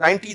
92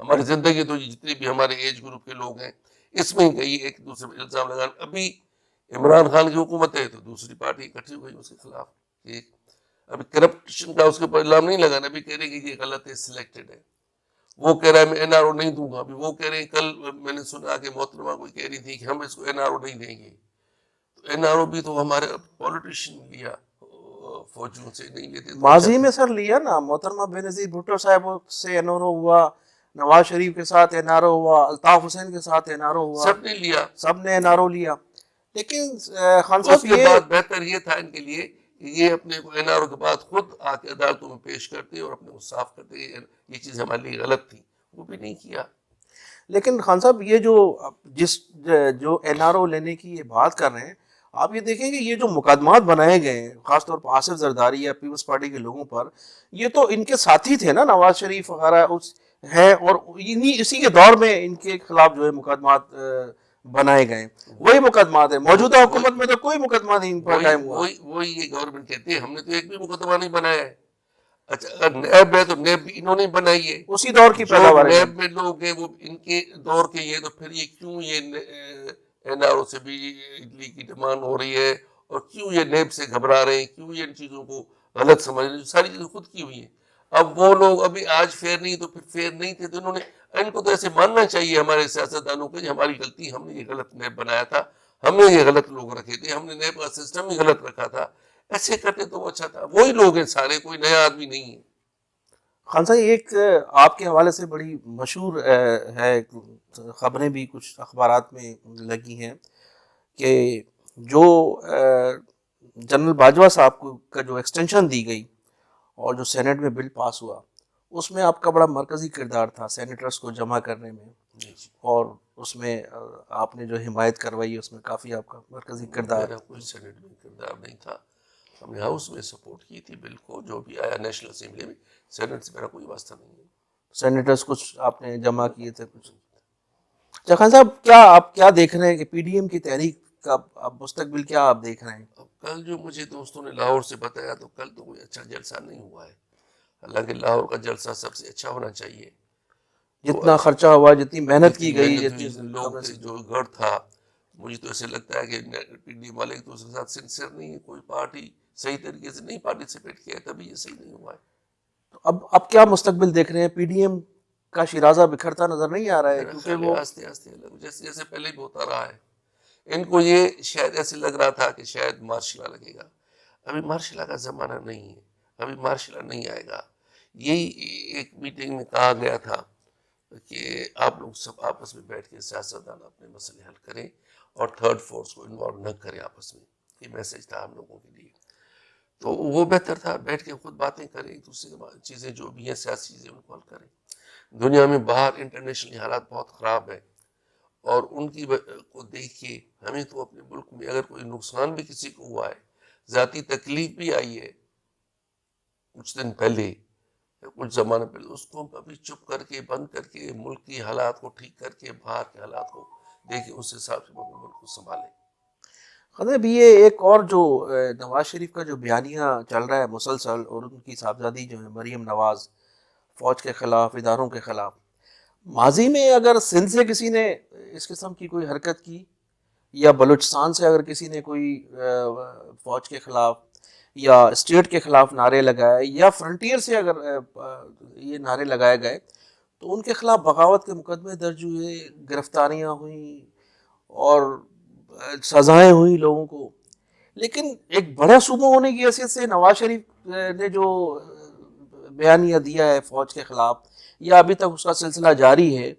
ہماری زندگی تو جتنے بھی ہمارے ایج گروپ کے لوگ ہیں اس میں ہی گئی ایک دوسرے پہ الزام لگانا. ابھی عمران خان کی حکومت ہے تو دوسری پارٹی اکٹھی ہو گئی اس کے خلاف. ابھی کرپشن کا اس کے اوپر الزام نہیں لگانا, ابھی کہہ رہے کہ یہ غلط ہے, سلیکٹڈ ہے. وہ کہہ رہا ہے میں NRO نہیں دوں گا. ابھی وہ کہہ رہے ہیں, کل میں نے سنا کہ محترمہ کوئی کہہ رہی تھی کہ ہم اس کو NRO نہیں دیں گے. تو NRO بھی تو ہمارے پولیٹیشین لیا, فوجیوں سے نہیں لیتے. ماضی میں سر لیا نا, محترمہ بینظیر بھٹو صاحب سے NRO ہوا, نواز شریف کے ساتھ NRO ہوا, الطاف حسین کے ساتھ NRO ہوا, سب نے لیا, سب نے NRO لیا. لیکن خان اس صاحب کے یہ بعد بہتر یہ تھا ان کے لیے کہ یہ اپنے کو NRO کے بعد خود آ کے عدالتوں میں پیش کرتے اور اپنے کو صاف کرتے یہ چیز ہمارے لیے غلط تھی. وہ بھی نہیں کیا. لیکن خان صاحب یہ جو NRO لینے کی یہ بات کر رہے ہیں, آپ یہ دیکھیں کہ یہ جو مقدمات بنائے گئے ہیں خاص طور پر آصف زرداری یا پیپلز پارٹی کے لوگوں پر, یہ تو ان کے ساتھی تھے نا, نواز شریف وغیرہ ہیں, اور اسی کے دور میں ان کے خلاف جو ہے مقدمات بنائے گئے. وہی مقدمات ہیں. موجودہ حکومت میں تو کوئی مقدمہ نہیں ان پر قائم ہوا. وہی یہ گورنمنٹ کہتی ہے ہم نے تو ایک بھی مقدمہ نہیں بنایا ہے. اچھا اگر نیب ہے تو نیب بھی انہوں نے بنائی ہے, اسی دور کی جو پیداوار ہے. نیب میں لوگ ہیں وہ ان کے دور کے یہ, تو پھر یہ کیوں یہ NRO سے بجلی کی ڈیمانڈ ہو رہی ہے, اور کیوں یہ نیب سے گھبرا رہے ہیں, کیوں یہ ان چیزوں کو غلط سمجھ رہے ہیں, ساری چیزیں خود کی ہوئی ہیں. اب وہ لوگ ابھی آج فیئر نہیں تو پھر فیئر نہیں تھے, تو انہوں نے, ان کو تو ایسے ماننا چاہیے ہمارے سیاستدانوں کو, ہماری غلطی, ہم نے یہ غلط نیب بنایا تھا, ہم نے یہ غلط لوگ رکھے تھے, ہم نے نیب کا سسٹم ہی غلط رکھا تھا. ایسے کرتے تو وہ اچھا تھا. وہی لوگ ہیں سارے, کوئی نیا آدمی نہیں ہے. خان صاحب ایک آپ کے حوالے سے بڑی مشہور ہے, خبریں بھی کچھ اخبارات میں لگی ہیں کہ جو جنرل باجوہ صاحب کو کا جو ایکسٹینشن دی گئی اور جو سینٹ میں بل پاس ہوا, اس میں آپ کا بڑا مرکزی کردار تھا سینیٹرز کو جمع کرنے میں, اور اس میں آپ نے جو حمایت کروائی اس میں کافی آپ کا مرکزی کردار. میرا کوئی سینٹ میں کردار نہیں تھا, ہم نے ہاؤس میں سپورٹ کی تھی بل کو, جو بھی آیا نیشنل اسمبلی میں. سینٹ سے میرا کوئی واسطہ نہیں ہے. سینیٹرز کچھ آپ نے جمع کیے تھے کچھ. اچھا خان صاحب, آپ کیا دیکھ رہے ہیں کہ PDM کی تحریک کا مستقبل کیا آپ دیکھ رہے ہیں؟ اب کل جو مجھے دوستوں نے لاہور سے بتایا, تو کل تو کوئی اچھا جلسہ نہیں ہوا ہے. حالانکہ لاہور کا جلسہ سب سے اچھا ہونا چاہیے. جتنا خرچہ ہوا, جتنی محنت کی گئی, جتنے لوگ جو گڑھ تھا, مجھے تو ایسے لگتا ہے کہ PDM والے تو اس کے ساتھ سنسیئر نہیں ہے, کوئی پارٹی صحیح طریقے سے نہیں پارٹیسپیٹ کیا ہے, تبھی یہ صحیح نہیں ہوا ہے. اب کیا مستقبل دیکھ رہے ہیں؟ PDM کا شیرازہ بکھرتا نظر نہیں آ رہا ہے, کیونکہ وہ آہستہ آہستہ جیسے جیسے پہلے بھی ہوتا رہا ہے. ان کو یہ شاید ایسے لگ رہا تھا کہ شاید مارشل لا لگے گا. ابھی مارشل لا کا زمانہ نہیں ہے, ابھی مارشل لا نہیں آئے گا. یہی ایک میٹنگ میں کہا گیا تھا کہ آپ لوگ سب آپس میں بیٹھ کے سیاستدان اپنے مسئلے حل کریں اور تھرڈ فورس کو انوالو نہ کریں آپس میں. یہ میسج تھا ہم لوگوں کے لیے. تو وہ بہتر تھا, بیٹھ کے خود باتیں کریں, ایک دوسرے کے چیزیں جو بھی ہیں سیاسی چیزیں ان کو حل کریں. دنیا میں باہر انٹرنیشنلی حالات بہت خراب ہے, اور ان کی کو دیکھ کے ہمیں تو اپنے ملک میں اگر کوئی نقصان بھی کسی کو ہوا ہے, ذاتی تکلیف بھی آئی ہے کچھ دن پہلے, کچھ زمانے پہلے, اس کو ابھی چپ کر کے, بند کر کے, ملک کی حالات کو ٹھیک کر کے, باہر کے حالات کو دیکھیں, اس حساب سے اپنے ملک کو سنبھالیں. خطیب یہ ایک اور جو نواز شریف کا جو بیانیہ چل رہا ہے مسلسل, اور ان کی صاحبزادی جو ہے مریم نواز, فوج کے خلاف, اداروں کے خلاف, ماضی میں اگر سندھ سے کسی نے اس قسم کی کوئی حرکت کی, یا بلوچستان سے اگر کسی نے کوئی فوج کے خلاف یا اسٹیٹ کے خلاف نعرے لگائے, یا فرنٹیئر سے اگر یہ نعرے لگائے گئے, تو ان کے خلاف بغاوت کے مقدمے درج ہوئے, گرفتاریاں ہوئیں اور سزائیں ہوئیں لوگوں کو. لیکن ایک بڑا صوبہ ہونے کی حیثیت سے نواز شریف نے جو بیانیہ دیا ہے فوج کے خلاف, یا ابھی تک اس کا سلسلہ جاری ہے,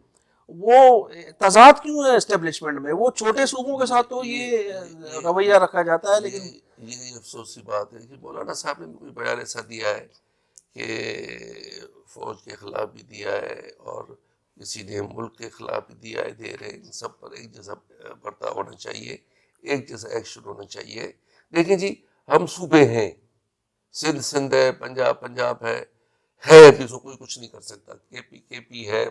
وہ تضاد کیوں ہے اسٹیبلشمنٹ میں؟ وہ چھوٹے صوبوں کے ساتھ تو یہ رویہ رکھا جاتا ہے, لیکن یہ افسوس کی بات ہے کہ مولانا صاحب نے کوئی بیان ایسا دیا ہے کہ فوج کے خلاف بھی دیا ہے, اور کسی نے ملک کے خلاف بھی دیا ہے, دے رہے, ان سب پر ایک جیسا برتاؤ ہونا چاہیے, ایک جیسا ایکشن ہونا چاہیے. دیکھیں جی, ہم صوبے ہیں, سندھ ہے, پنجاب ہے, ابھی اس کو کوئی کچھ نہیں کر سکتا, کے پی ہے,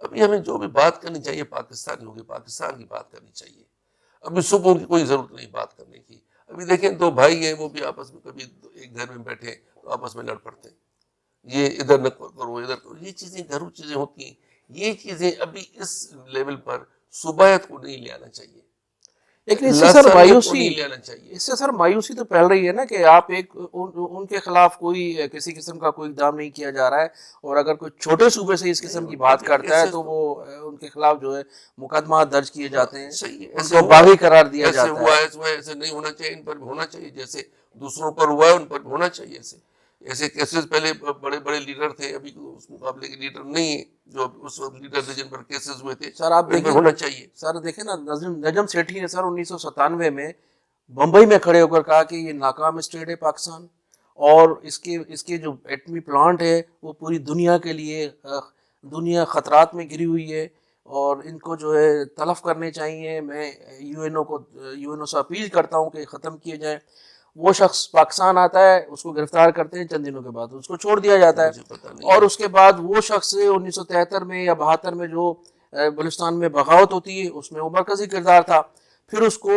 ابھی ہمیں جو بھی بات کرنی چاہیے پاکستانی ہوگی, پاکستان کی بات کرنی چاہیے. ابھی صوبوں کی کوئی ضرورت نہیں بات کرنے کی. ابھی دیکھیں دو بھائی ہیں, وہ بھی آپس میں کبھی ایک گھر میں بیٹھے تو آپس میں لڑ پڑتے ہیں, یہ ادھر نہ کرو, ادھر کرو. یہ چیزیں گھریلو چیزیں ہوتی ہیں, یہ چیزیں ابھی اس لیول پر صوبائیت کو نہیں لے آنا چاہیے، لیکن اس سے سر لسانیت کو مایوسی، نہیں لے آنا چاہیے۔ اس سے سر مایوسی تو پھیل رہی ہے نا کہ آپ ایک ان کے خلاف کوئی کسی قسم کا کوئی اقدام نہیں کیا جا رہا ہے، اور اگر کوئی چھوٹے صوبے سے اس قسم کی بات کرتا ہے تو وہ ان کے خلاف جو ہے مقدمات درج کیے جاتے ہیں، صحیح ہے، ان ایسے کو ہوا باغی قرار دیا ایسے جاتا ہوا ہے۔ ہے، ایسے نہیں ہونا چاہیے، ان پر بھی ہونا چاہیے، جیسے دوسروں پر ہوا ہے ان پر بھی ہونا چاہیے۔ ایسے کیسز پہلے بڑے بڑے لیڈر تھے، ابھی اس مقابلے کے لیڈر نہیں ہیں جو اس وقت لیڈر تھے جن پر کیسز ہوئے تھے، سر آپ ان پر دیکھیں، ہونا چاہیے۔ سر دیکھیں نا، نجم سیٹھی نے سر 1997 میں بمبئی میں کھڑے ہو کر کہا کہ یہ ناکام اسٹیٹ ہے پاکستان، اور اس کے جو ایٹمی پلانٹ ہے وہ پوری دنیا کے لیے دنیا خطرات میں گری ہوئی ہے، اور ان کو جو ہے تلف کرنے چاہیے۔ میں یو این او سے اپیل کرتا ہوں کہ ختم کیے جائیں۔ وہ شخص پاکستان آتا ہے، اس کو گرفتار کرتے ہیں، چند دنوں کے بعد اس کو چھوڑ دیا جاتا ہے، مجھے پتہ نہیں اور ہے۔ اس کے بعد وہ شخص 1973 میں یا 72 میں جو بلوچستان میں بغاوت ہوتی ہے اس میں وہ مرکزی کردار تھا۔ پھر اس کو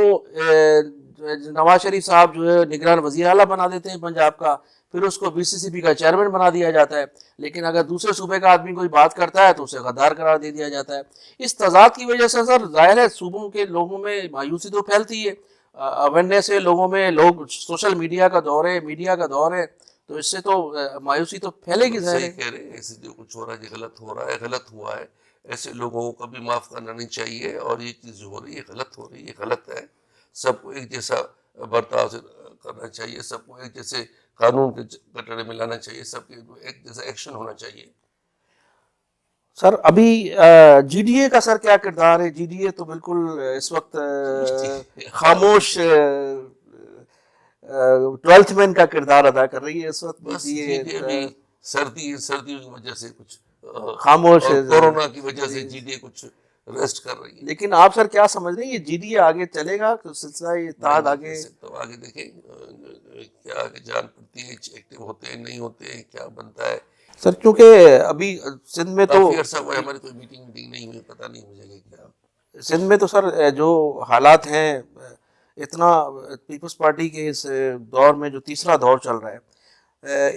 نواز شریف صاحب جو ہے نگران وزیر اعلیٰ بنا دیتے ہیں پنجاب کا، پھر اس کو بی سی سی بی کا چیئرمین بنا دیا جاتا ہے، لیکن اگر دوسرے صوبے کا آدمی کوئی بات کرتا ہے تو اسے غدار قرار دے دیا جاتا ہے۔ اس تضاد کی وجہ سے سر ظاہر ہے صوبوں کے لوگوں میں مایوسی تو پھیلتی ہے، اویئرنیس ہے لوگوں میں، لوگ سوشل میڈیا کا دور ہے، میڈیا کا دور ہے، تو اس سے تو مایوسی تو پھیلے گی ظاہر ہے۔ صحیح کہہ رہے ہیں، ایسے جو کچھ ہو رہا ہے یہ غلط ہو رہا ہے، غلط ہوا ہے، ایسے لوگوں کو کبھی معاف کرنا نہیں چاہیے، اور یہ چیز جو ہو رہی ہے غلط ہو رہی ہے، غلط ہے۔ سب کو ایک جیسا برتاؤ سے کرنا چاہیے، سب کو ایک جیسے قانون کے کٹڑے میں لانا چاہیے، سب کے ایک جیسا ایکشن ہونا چاہیے۔ سر ابھی جی ڈی اے کا سر کیا کردار ہے؟ جی ڈی اے تو بالکل اس وقت خاموش 12th مین کا کردار ادا کر رہی ہے اس وقت۔ بس جی ڈی ابھی سردیوں کی وجہ سے کچھ خاموش ہے، کورونا کی وجہ سے جی ڈی کچھ ریسٹ کر رہی ہے۔ لیکن آپ سر کیا سمجھ رہے ہیں یہ جی ڈی اے آگے چلے گا؟ سلسلہ اتحاد آگے؟ تو آگے دیکھیں کیا آگے جان پڑتی ہے، ایکٹیو ہوتے ہیں نہیں ہوتے ہیں، کیا بنتا ہے۔ سر کیونکہ ابھی سندھ میں تو کافی عرصہ ہوا ہے ہماری کوئی میٹنگ نہیں ہوئی، پتہ نہیں مجھے کہ کیا سندھ میں تو سر جو حالات ہیں، اتنا پیپلز پارٹی کے اس دور میں جو تیسرا دور چل رہا ہے،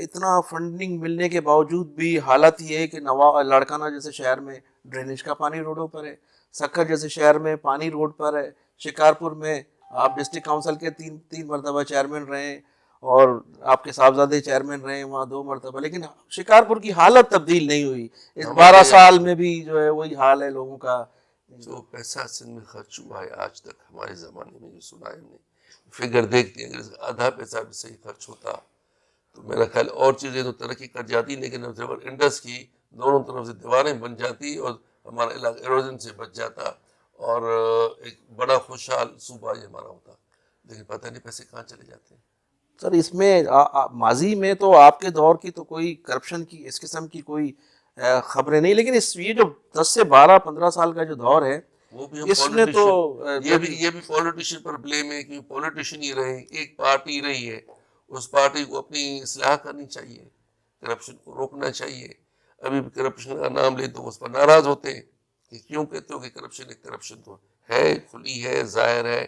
اتنا فنڈنگ ملنے کے باوجود بھی حالت یہ ہے کہ لاڑکانہ جیسے شہر میں ڈرینیج کا پانی روڈوں پر ہے، سکر جیسے شہر میں پانی روڈ پر ہے، شکارپور میں آپ ڈسٹرکٹ کاؤنسل کے تین مرتبہ چیئرمین رہے ہیں، اور آپ کے صاحبزادے چیئرمین رہے ہیں وہاں 2 مرتبہ، لیکن شکارپور کی حالت تبدیل نہیں ہوئی۔ اس 12 سال میں بھی جو ہے وہی حال ہے لوگوں کا۔ جو پیسہ سندھ میں خرچ ہوا ہے آج تک ہمارے زمانے میں جو سنا ہے ہم نے، فگر دیکھتے ہیں، اگر آدھا پیسہ بھی صحیح خرچ ہوتا تو میرا خیال اور چیزیں تو ترقی کر جاتی، لیکن انڈس کی دونوں طرف سے دیواریں بن جاتی اور ہمارا علاقہ ایروجن سے بچ جاتا، اور ایک بڑا خوشحال صوبہ یہ ہمارا ہوتا، لیکن پتہ نہیں پیسے کہاں چلے جاتے ہیں۔ سر اس میں ماضی میں تو آپ کے دور کی تو کوئی کرپشن کی اس قسم کی کوئی خبریں نہیں، لیکن یہ جو 10 سے 12-15 سال کا جو دور ہے وہ بھی ہم اس میں تو یہ بھی پولیٹیشین پر بلیم ہے، کیونکہ پولیٹیشین ہی رہے، ایک پارٹی رہی ہے، اس پارٹی کو اپنی اصلاح کرنی چاہیے، کرپشن کو روکنا چاہیے۔ ابھی بھی کرپشن کا نام لے تو اس پر ناراض ہوتے ہیں کہ کیوں کہتے ہو کہ کرپشن تو ہے، کھلی ہے، ظاہر ہے،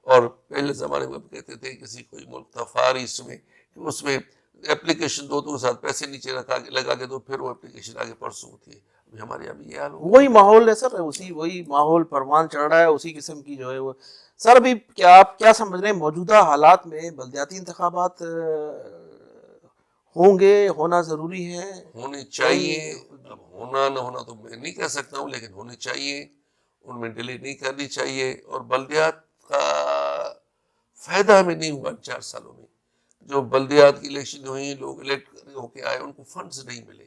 اور پہلے زمانے میں کہتے تھے کسی کوئی ملک تھا فار ایسٹ میں کہ اس میں اپلیکیشن دو ساتھ پیسے نیچے لگا کے تو پھر وہ اپلیکیشن آگے پرسوں ہوتی ہے۔ ابھی ہمارے یہاں بھی یہ حال ہو، وہی ماحول ہے سر، وہی ماحول پروان چڑھ رہا ہے، اسی قسم کی جو ہے وہ۔ سر ابھی کیا آپ کیا سمجھ رہے ہیں موجودہ حالات میں بلدیاتی انتخابات ہوں گے، ہونا ضروری ہے؟ ہونے چاہیے، اب ہونا نہ ہونا تو میں نہیں کہہ سکتا ہوں، لیکن ہونے چاہیے، ان میں ڈیلے نہیں کرنی چاہیے، اور بلدیات کا فائدہ ہمیں نہیں ہوا 4 سالوں میں۔ جو بلدیات کی الیکشن ہوئی، لوگ الیکٹ ہو کے آئے، ان کو فنڈز نہیں ملے،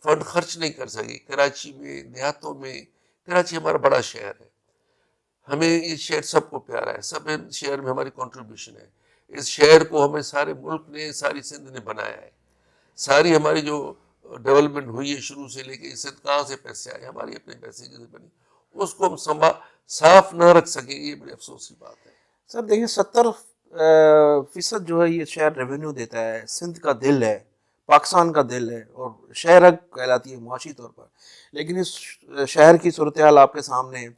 فنڈ خرچ نہیں کر سکے۔ کراچی میں، دیہاتوں میں، کراچی ہمارا بڑا شہر ہے، ہمیں یہ شہر سب کو پیارا ہے، سب شہر میں ہماری کنٹریبیوشن ہے، اس شہر کو ہمیں سارے ملک نے، ساری سندھ نے بنایا ہے، ساری ہماری جو ڈیولپمنٹ ہوئی ہے شروع سے لے کے سندھ کہاں سے پیسے آئے، ہماری اپنے پیسے کی بنی، اس کو ہم صاف نہ رکھ سکیں، یہ بڑی افسوس کی بات ہے۔ سر دیکھیں 70% جو ہے یہ شہر ریونیو دیتا ہے، سندھ کا دل ہے، پاکستان کا دل ہے، اور شہرک کہلاتی ہے معاشی طور پر، لیکن اس شہر کی صورتحال آپ کے سامنے ہے۔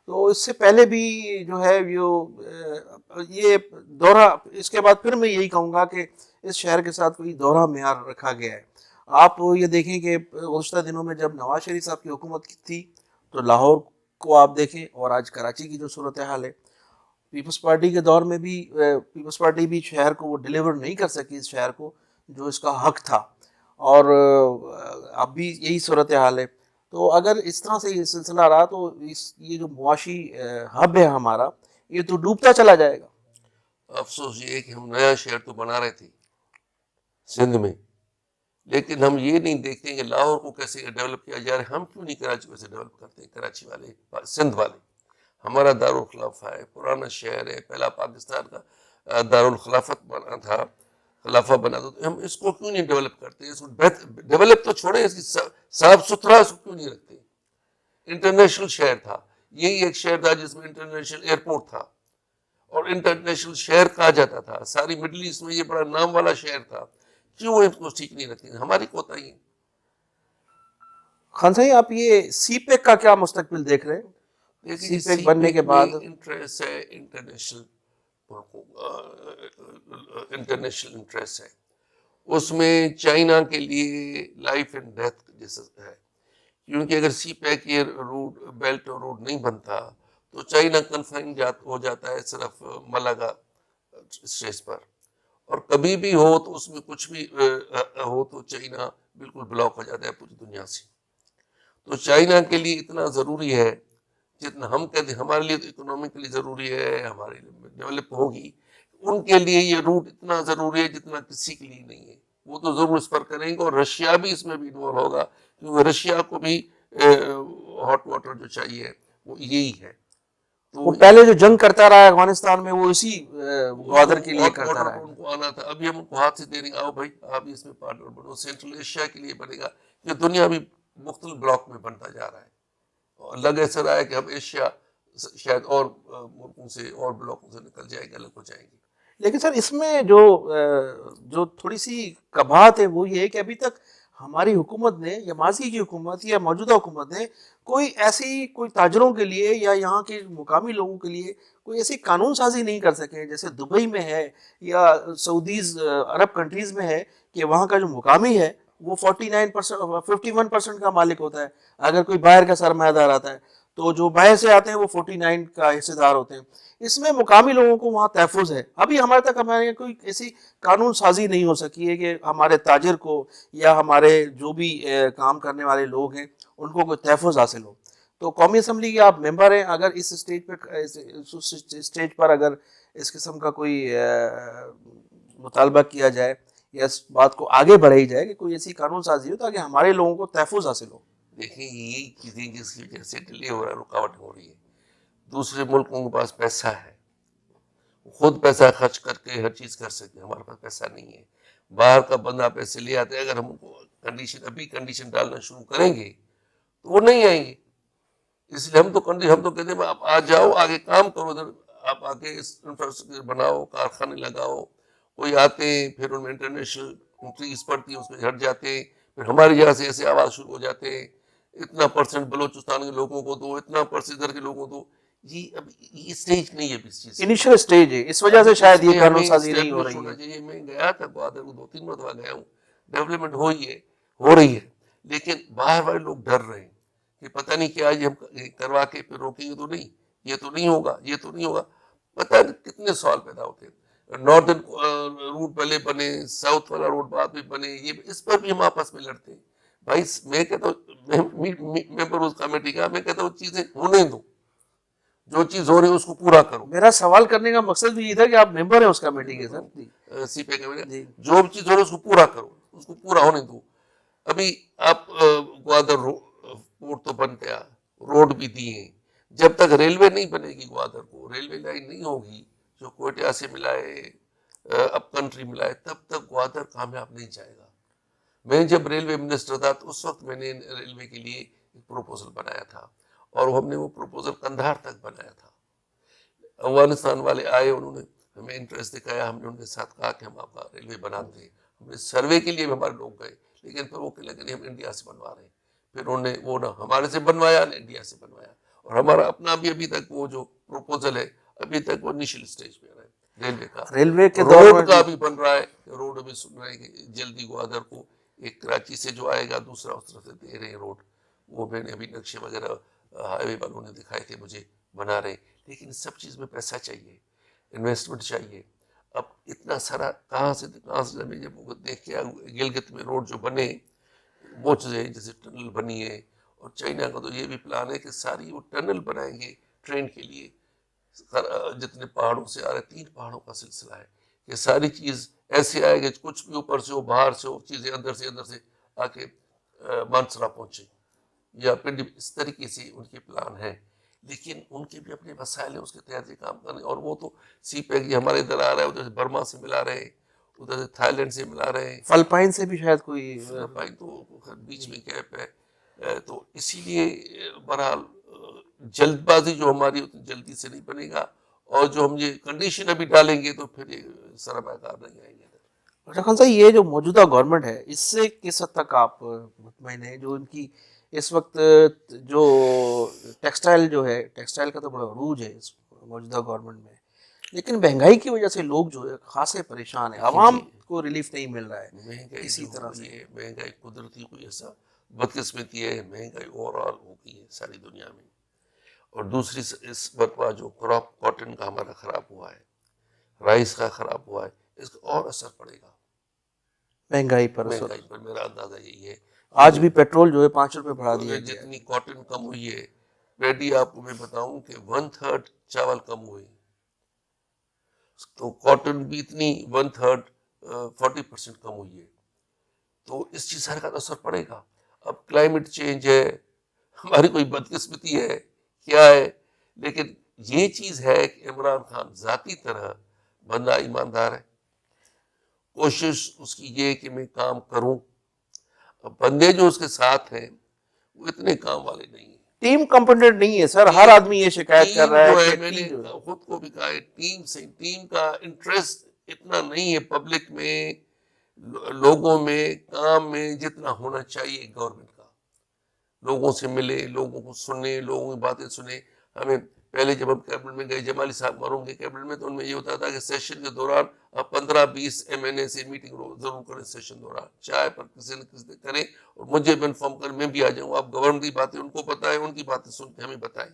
تو اس سے پہلے بھی جو ہے یہ دورہ، اس کے بعد پھر میں یہی کہوں گا کہ اس شہر کے ساتھ کوئی دورہ معیار رکھا گیا ہے۔ آپ یہ دیکھیں کہ گزشتہ دنوں میں جب نواز شریف صاحب کی حکومت تھی تو لاہور کو آپ دیکھیں، اور آج کراچی کی جو صورتحال ہے، پیپلز پارٹی کے دور میں بھی پیپلز پارٹی بھی شہر کو وہ ڈیلیور نہیں کر سکی، اس شہر کو جو اس کا حق تھا، اور اب بھی یہی صورتحال ہے. تو اگر اس طرح سے یہ سلسلہ رہا تو یہ جو معاشی ہب ہے ہمارا، یہ تو ڈوبتا چلا جائے گا. افسوس یہ ہے کہ ہم نیا شہر تو بنا رہے تھے سندھ میں، لیکن ہم یہ نہیں دیکھتے کہ لاہور کو کیسے ڈیولپ کیا جا رہا ہے. ہم کیوں نہیں کراچی کو ایسے ڈیولپ کرتے ہیں؟ کراچی والے، سندھ والے، ہمارا دارالخلافہ ہے، پرانا شہر ہے، پہلا پاکستان کا دارالخلافت بنا تھا، خلافہ بنا تھا. ہم اس کو کیوں نہیں ڈیولپ کرتے؟ اس کو ڈیولپ تو چھوڑیں، اس کی صاف ستھرا اس کو کیوں نہیں رکھتے؟ انٹرنیشنل شہر تھا، یہی ایک شہر تھا جس میں انٹرنیشنل ایئرپورٹ تھا اور انٹرنیشنل شہر کہا جاتا تھا. ساری مڈل ایسٹ میں یہ بڑا نام والا شہر تھا. کیوں ان کو ٹھیک نہیں رکھتے؟ ہماری کوتاہی ہے. خان صاحب، آپ یہ سی پیک کا کیا مستقبل دیکھ رہے ہیں؟ لیکن سی پیک بننے کے بعد انٹرسٹ ہے، انٹرنیشنل انٹرسٹ ہے. اس میں چائنا کے لیے لائف اینڈ ڈیتھ جیسا ہے، کیونکہ اگر سی پیک یہ روڈ بیلٹ اور روڈ نہیں بنتا تو چائنا کنفائن ہو جاتا ہے صرف ملاگا اسٹریٹ پر، اور کبھی بھی ہو تو اس میں کچھ بھی ہو تو چائنا بالکل بلاک ہو جاتا ہے پوری دنیا سے. تو چائنا کے لیے اتنا ضروری ہے جتنا ہم کہتے ہیں ہمارے لیے تو اکنامکلی ضروری ہے، ہمارے لیے ڈیولپ ہوگی، ان کے لیے یہ روٹ اتنا ضروری ہے جتنا کسی کے لیے نہیں ہے. وہ تو ضرور اس پر کریں گے، اور رشیا بھی اس میں بھی انوالو ہوگا، کیونکہ رشیا کو بھی ہاٹ واٹر جو چاہیے وہ یہی ہے. تو وہ پہلے جو جنگ کرتا رہا ہے افغانستان میں، وہ اسی گوادر کے لیے کرتا رہا ہے. ان کو آنا تھا. ابھی ہم ان کو ہاتھ سے دے رہے ہیں، آؤ بھائی آپ اس میں پارٹنر بنو. سینٹرل ایشیا کے لیے بنے گا. یہ دنیا بھی مختلف بلاک میں بنتا جا رہا ہے، اور لگ ایسا رہا ہے کہ اب ایشیا شاید اور ملکوں سے اور بلاکوں سے نکل جائے گی، الگ ہو جائے گی. لیکن سر اس میں جو تھوڑی سی کباہت ہے وہ یہ ہے کہ ابھی تک ہماری حکومت نے، یا ماضی کی حکومت یا موجودہ حکومت نے، کوئی تاجروں کے لیے یا یہاں کے مقامی لوگوں کے لیے کوئی ایسی قانون سازی نہیں کر سکے جیسے دبئی میں ہے یا سعودیز عرب کنٹریز میں ہے، کہ وہاں کا جو مقامی ہے وہ 51% کا مالک ہوتا ہے. اگر کوئی باہر کا سرمایہ دار آتا ہے تو جو باہر سے آتے ہیں وہ 49 کا حصے دار ہوتے ہیں. اس میں مقامی لوگوں کو وہاں تحفظ ہے. ابھی ہمارے کوئی ایسی قانون سازی نہیں ہو سکی ہے کہ ہمارے تاجر کو یا ہمارے جو بھی کام کرنے والے لوگ ہیں ان کو کوئی تحفظ حاصل ہو. تو قومی اسمبلی کے آپ ممبر ہیں، اگر اس اسٹیج پر اگر اس قسم کا کوئی مطالبہ کیا جائے یا اس بات کو آگے بڑھائی جائے کہ کوئی ایسی قانون سازی ہو تاکہ ہمارے لوگوں کو تحفظ حاصل ہو. دیکھیں یہی چیزیں جس کی وجہ سے ڈیلے ہو رہا ہے، رکاوٹ ہو رہی ہے. دوسرے ملکوں کے پاس پیسہ ہے، خود پیسہ خرچ کر کے ہر چیز کر سکتے ہیں. ہمارے پاس پیسہ نہیں ہے. باہر کا بندہ پیسے لے آتے ہیں. اگر ہم ابھی کنڈیشن ڈالنا شروع کریں گے تو وہ نہیں آئیں گے. اس لیے ہم تو کہتے ہیں آپ آ جاؤ، آگے کام کرو، ادھر آپ آگے انفراسٹرکچر بناؤ، کارخانے لگاؤ. کوئی آتے ہیں پھر ان میں انٹرنیشنل انٹریز پڑتی ہیں، اس میں ہٹ جاتے ہیں. پھر ہماری جگہ سے ایسے آواز شروع ہو جاتے ہیں، اتنا پرسنٹ بلوچستان کے لوگوں کو دو، اتنا پرسنٹ ادھر کے لوگوں کو دو. اب یہ اسٹیج نہیں ہے اس چیز. انیشل اسٹیج ہے، اس وجہ سے شاید یہ قانون سازی نہیں ہو رہی ہے. میں گیا تھا گوادر کو 2-3 مرتبہ گیا ہوں. ڈیولپمنٹ ہو رہی ہے، لیکن باہر والے لوگ ڈر رہے ہیں کہ پتہ نہیں کیا ہم کروا کے پھر روکیں گے تو نہیں، یہ تو نہیں ہوگا، یہ تو نہیں ہوگا. پتہ نہیں کتنے سوال پیدا ہوتے ہیں. ناردرن روٹ پہلے بنے، ساؤتھ والا روڈ بعد میں بنے، یہ اس پر بھی ہم آپس میں لڑتے ہیں. بھائی میں کہتا ہوں ممبر اس کمیٹی کا، میں کہتا ہوں چیزیں ہونے دو، جو چیز ہو رہی ہے اس کو پورا کرو. میرا سوال کرنے کا مقصد بھی یہ تھا کہ آپ ممبر ہیں اس کمیٹی کے سر. سی پی کمیٹی، جو بھی چیز ہو رہی ہے اس کو پورا کرو، اس کو پورا ہونے دو. ابھی آپ گوادر پورٹ تو بن گیا، روڈ بھی دیے. جب تک ریلوے نہیں بنے گی گوادر کو، ریلوے لائن نہیں ہوگی جو کوئٹہ سے ملائے اپ کنٹری ملائے، تب تک گوادر کامیاب نہیں جائے گا. میں جب ریلوے منسٹر تھا تو اس وقت میں نے ریلوے کے لیے ایک پروپوزل بنایا تھا، اور ہم نے وہ پروپوزل قندھار تک بنایا تھا. افغانستان والے آئے، انہوں نے ہمیں انٹرسٹ دکھایا، ہم نے ان کے ساتھ کہا کہ ہم آپ کا ریلوے بناتے ہیں. ہم نے سروے کے لیے بھی ہمارے لوگ گئے، لیکن پھر وہ کہنے لگے ہم انڈیا سے بنوا رہے ہیں. پھر انہوں نے وہ نہ ہمارے سے بنوایا نہ انڈیا سے بنوایا. اور ہمارا اپنا بھی ابھی تک وہ جو پروپوزل ہے ابھی تک وہ انیشل اسٹیج پہ رہا ہے. ریلوے کا ریلوے کے روڈ کا بھی بن رہا ہے. روڈ ابھی سن رہے ہیں کہ جلدی گوادر کو ایک کراچی سے جو آئے گا دوسرا اس طرف سے دے رہے ہیں روڈ، وہ میں نے ابھی نقشے وغیرہ ہائی وے والوں نے دکھائے تھے مجھے، بنا رہے ہیں. لیکن اس سب چیز میں پیسہ چاہیے، انویسٹمنٹ چاہیے. اب اتنا سارا کہاں سے جب وہ دیکھ کے گلگت میں روڈ جو بنے وہ چیزیں جیسے ٹنل بنی ہے، اور چائنا کا تو یہ بھی پلان ہے کہ ساری وہ ٹنل بنائیں گے ٹرین کے لیے. جتنے پہاڑوں سے آ رہے 3 پہاڑوں کا سلسلہ ہے کہ ساری چیز ایسے آئے گا کچھ بھی اوپر سے ہو باہر سے ہو چیزیں اندر سے آ کے مانسرا پہنچے یا پنڈ، اس طریقے سے ان کے پلان ہیں. لیکن ان کے بھی اپنے مسائل ہیں، اس کے تحت یہ کام کرنے. اور وہ تو سی پیک یہ ہمارے ادھر آ رہا ہے، ادھر سے برما سے ملا رہے ہیں، ادھر سے تھائی لینڈ سے ملا رہے ہیں، فلپائن سے بھی شاید کوئی فلپائن تو بیچ میں گیپ ہے. تو اسی لیے بہرحال جلد بازی جو ہماری جلدی سے نہیں بنے گا، اور جو ہم یہ کنڈیشن ابھی ڈالیں گے تو پھر یہ سرمایہ کار نہیں آئیں گے. اچھا خان صاحب، یہ جو موجودہ گورنمنٹ ہے اس سے کس حد تک آپ مطمئن ہیں؟ جو ان کی اس وقت جو ٹیکسٹائل جو ہے، ٹیکسٹائل کا تو بڑا عروج ہے اس موجودہ گورنمنٹ میں، لیکن مہنگائی کی وجہ سے لوگ جو ہے خاصے پریشان ہیں، عوام کو ریلیف نہیں مل رہا ہے مہنگائی کسی جو طرح ہوئی سے. ہے، مہنگائی قدرتی کوئی ایسا بدقسمتی ہے، مہنگائی اوور آل ہو گئی ہے ساری دنیا میں. اور دوسری اس مرتبہ جو کراپ کاٹن کا ہمارا خراب ہوا ہے، رائس کا خراب ہوا ہے، اس کا اور اثر پڑے گا مہنگائی پر. مہنگائی پر. میرا اندازہ یہی ہے. آج بھی پیٹرول جو ہے 5 روپے بڑھا دیا گیا ہے. جتنی کاٹن کم ہوئی ہے، پیڈی آپ کو میں بتاؤں کہ 1/3 چاول کم ہوئے، تو کاٹن بھی اتنی 1/3 40% کم ہوئی ہے. تو اس چیز کا اثر پڑے گا. اب کلائمیٹ چینج ہے، ہماری کوئی بدقسمتی ہے کیا ہے، لیکن یہ چیز ہے کہ عمران خان ذاتی طرح بندہ ایماندار ہے، کوشش اس کی یہ کہ میں کام کروں. اب بندے جو اس کے ساتھ ہیں وہ اتنے کام والے نہیں ہیں. ٹیم کمپٹنٹ نہیں ہے سر، ہر آدمی یہ شکایت کر رہا ہے کہ میں نے ٹیم خود کو بھی کہا ہے، ٹیم کا انٹرسٹ اتنا نہیں ہے پبلک میں، لوگوں میں، کام میں جتنا ہونا چاہیے گورنمنٹ کا. لوگوں سے ملے، لوگوں کو سنے، لوگوں کی باتیں سنے. ہمیں پہلے جب ہم کیبنٹ میں گئے، جمالی صاحب مروں گے کیبنٹ میں، تو ان میں یہ ہوتا تھا کہ سیشن کے دوران آپ 15-20 MNA سے میٹنگ ضرور کریں سیشن دوران، چائے پر کسی نہ کسی کریں، اور مجھے بھی انفارم کریں، میں بھی آ جاؤں. آپ گورنمنٹ کی باتیں ان کو بتائیں، ان کی باتیں سن کے ہمیں بتائیں.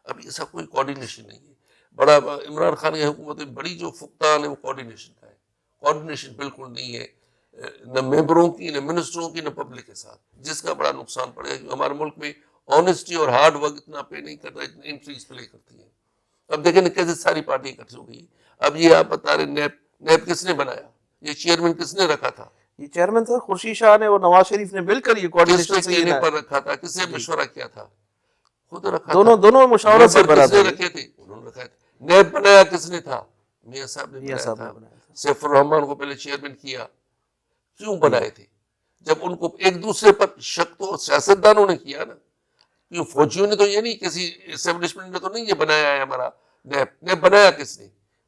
اب یہ سب کوئی کوآرڈینیشن نہیں ہے. بڑا عمران خان کی حکومت میں بڑی جو فقدان ہے وہ کوآرڈینیشن کا ہے. کوآرڈینیشن بالکل نہیں ہے، نہ ممبروں کی، نہ منسٹروں کی، نہ پبلک کے ساتھ، جس کا بڑا نقصان پڑے گا. ہمارے ملک میں آنیسٹی اور ہارڈ ورک اتنا پے نہیں کرتا اتنا انٹریز پلے کرتی ہے. اب دیکھیں کیسے ساری پارٹی اکٹھی ہو گئی. اب یہ آپ بتا رہے نیب کس نے بنایا، یہ چیئرمین کس نے رکھا تھا؟ یہ چیئرمین سر خورشید شاہ نے اور نواز شریف نے مل کر یہ کس کوآرڈینیشن نے سے کہنے پر رکھا تھا، کس نے مشورہ کیا تھا؟ خود رکھا تھا. دونوں مشاورت سے ممبر بنا کس تھا. نے رکھے تھے؟ انہوں نے رکھا تھا. نیب بنایا کس نے تھا؟ میاں صاحب نے میاں بنایا صاحب نے تھا. بنایا تھا. سیف الرحمان کو پہلے چیئرمین کیا. کیوں بنائے تھے؟ جب ان کو ایک دوسرے پر شک تو سیاستدانوں نے کیا نا. کیوں فوجیوں نے تو یہ نہیں، کسی اسٹیبلشمنٹ نے تو نہیں یہ بنایا ہے ہمارا نیب بنایا کس نے؟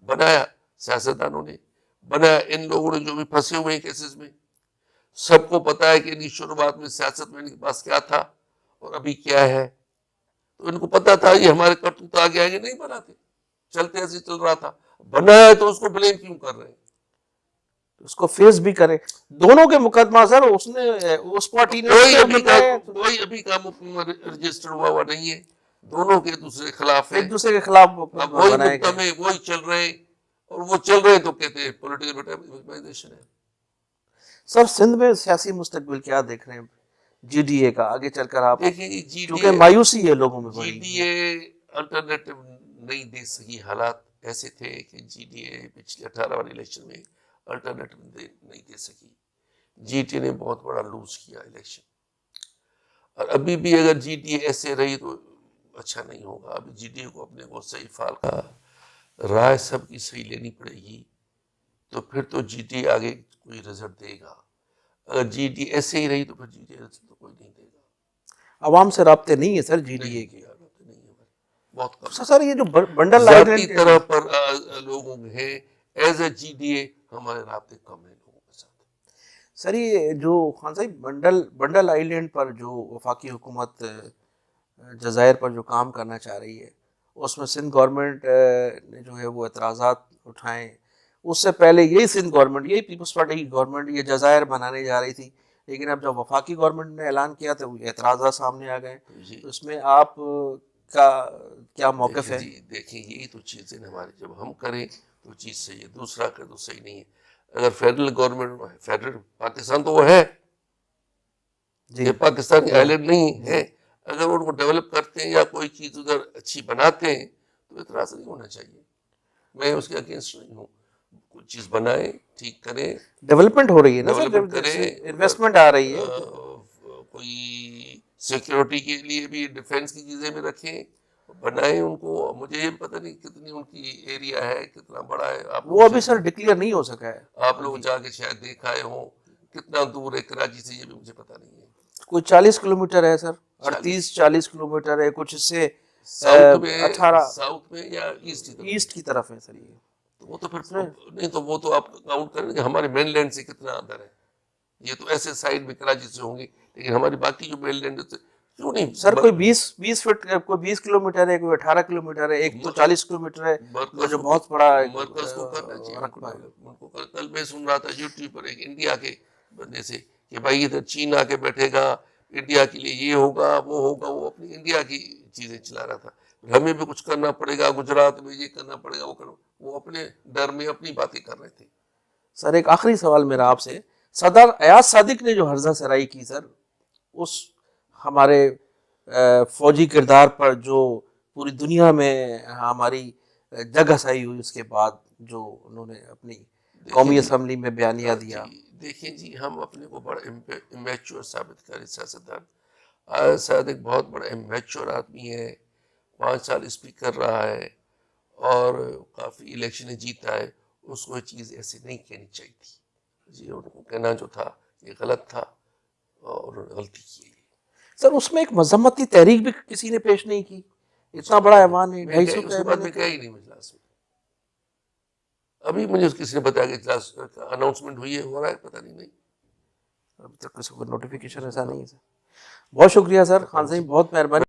بنایا سیاستدانوں نے بنایا. ان لوگوں نے جو بھی پھنسے ہوئے ہیں کیسز میں، سب کو پتا ہے کہ ان کی شروعات میں سیاست میں ان کے پاس کیا تھا اور ابھی کیا ہے. تو ان کو پتا تھا یہ ہمارے کرتوت آگے آگے نہیں بناتے، چلتے ایسے چل رہا تھا. بنایا تو اس کو بلیم کیوں کر رہے ہیں؟ اس کو فیس بھی کرے. دونوں کے مقدمہ سر اس نے اس پارٹی نے کوئی ابھی کا رجسٹر ہوا نہیں ہے. دونوں کے دوسرے خلاف ہے. ایک دوسرے کے خلاف اب وہی بنائے مقدمے گئے. وہی چل رہے ہیں، اور وہ چل رہے ہیں تو کہتے ہیں پولیٹیکل ویکٹمائزیشن ہے. سر سندھ میں سیاسی مستقبل کیا دیکھ رہے ہیں جی ڈی اے کا آگے چل کر؟ آپ دیکھیں جی ڈی کیونکہ مایوسی ہے لوگوں میں جی بڑی. ڈی اے الٹرنیٹو نہیں دے سکی. حالات ایسے تھے کہ جی ڈی اے پچھلے 18 والے الیکشن میں الٹرنیٹو نہیں دے سکی. جی ٹی نے بہت بڑا لوز کیا الیکشن، اور ابھی بھی اگر جی ٹی ایسے رہی تو اچھا نہیں ہوگا. ابھی جی ٹی کو اپنے کو صحیح فعال کا رائے سب کی صحیح لینی پڑے گی، تو پھر تو جی ٹی آگے کوئی رزلٹ دے گا. اگر جی ٹی ایسے ہی رہی تو پھر جی ٹی تو کوئی نہیں دے گا. عوام سے رابطے نہیں ہے سر جی ڈی اے کے؟ بہت کم. سر یہ جو بنڈل ذاتی آئیلینڈ طرح پر لوگوں ہیں as a G D A ہمارے رابطے کم ہیں لوگوں کے ساتھ. سر یہ جو خان صاحب بنڈل آئیلینڈ پر جو وفاقی حکومت جزائر پر جو کام کرنا چاہ رہی ہے، اس میں سندھ گورنمنٹ نے جو ہے وہ اعتراضات اٹھائیں. اس سے پہلے یہی سندھ گورنمنٹ، یہی پیپلز پارٹی کی گورنمنٹ یہ جزائر بنانے جا رہی تھی، لیکن اب جب وفاقی گورنمنٹ نے اعلان کیا تو اعتراضات سامنے آ گئے. جی تو اس میں آپ کا کیا موقف ہے؟ جی دیکھیں یہی تو چیزیں ہماری جب ہم کریں تو چیز صحیح ہے, دوسرا کرے تو صحیح نہیں ہے. اگر فیڈرل گورنمنٹ فیڈرل پاکستان تو وہ ہے, یہ پاکستان آئی لینڈ نہیں ہے, اگر ان کو ڈیولپ کرتے ہیں یا کوئی چیز ادھر اچھی بناتے ہیں تو اعتراض نہیں ہونا چاہیے. میں اس کے اگینسٹ نہیں ہوں, کوئی چیز بنائیں, ٹھیک کریں, ڈیولپمنٹ ہو رہی ہے نا سر, ڈیولپمنٹ کریں, انویسٹمنٹ آ رہی ہے. کوئی سیکیورٹی کے لیے بھی ڈیفینس کی چیزیں بھی رکھیں, بنائیں ان کو. مجھے یہ پتہ نہیں کتنی ان کی ایریا ہے, کتنا بڑا ہے, آپ وہ ابھی سر ڈکلیئر نہیں ہو سکا ہے. آپ لوگ جا کے شاید دیکھ آئے ہوں, کتنا دور ہے کراچی سے یہ بھی مجھے پتہ نہیں ہے. کوئی 40 کلومیٹر ہے سر, 38-40 کلومیٹر ہے, کچھ اس سے ساؤتھ میں 18 ساؤتھ میں یا ایسٹ کی طرف ہے سر. یہ تو وہ تو پھر نہیں, تو وہ تو آپ کاؤنٹ کریں کہ ہمارے مین لینڈ سے کتنا اندر ہے. یہ تو ایسے سائڈ میں کراچی سے ہوں گے, لیکن ہماری باقی جو مین لینڈ ہے کیوں نہیں سر کوئی 20 فٹ, کوئی 20 کلومیٹر ہے, کوئی 18 کلومیٹر ہے, ایک تو 40 کلومیٹر ہے, جو بہت بڑا مرکز کو کرنا چاہیے. ان کو کل میں سن رہا تھا یوٹیوب پر ایک انڈیا کے بندے سے کہ بھائی ادھر چین آ کے بیٹھے گا, انڈیا کے لیے یہ ہوگا وہ ہوگا, وہ اپنی انڈیا کی چیزیں چلا رہا تھا. ہمیں بھی کچھ کرنا پڑے گا, گجرات میں یہ کرنا پڑے گا, وہ کرنا, وہ اپنے ڈر میں اپنی باتیں کر رہے تھے. سر ایک آخری سوال میرا آپ سے, صدر ایاز صادق نے جو ہرزہ سرائی کی سر, اس ہمارے فوجی کردار پر جو پوری دنیا میں ہماری جگ ہسائی ہوئی, اس کے بعد جو انہوں نے اپنی قومی اسمبلی میں بیانیہ دیا. دیکھیں جی, ہم اپنے کو بڑا امیچور ثابت کریں. سیاستدان ایاز صادق بہت بڑا امیچور آدمی ہے, 5 سال اسپیکر رہا ہے اور کافی الیکشنیں جیتا ہے. اس کو یہ چیز ایسے نہیں کہنی چاہیے تھی جی, ان کو کہنا جو تھا یہ غلط تھا اور انہوں نے غلطی کی. سر اس میں ایک مذمتی تحریک بھی کسی نے پیش نہیں کی, اتنا بڑا ایوان ہے, 250 اس کے بعد میں کہا ہی نہیں اجلاس میں. ابھی مجھے کسی نے بتایا کہ اجلاس اناؤنسمنٹ ہوئی ہے, ہو رہا ہے, پتہ نہیں. ابھی تک کسی کو نوٹیفیکیشن ایسا نہیں ہے سر. بہت شکریہ سر خان صاحب, بہت مہربانی.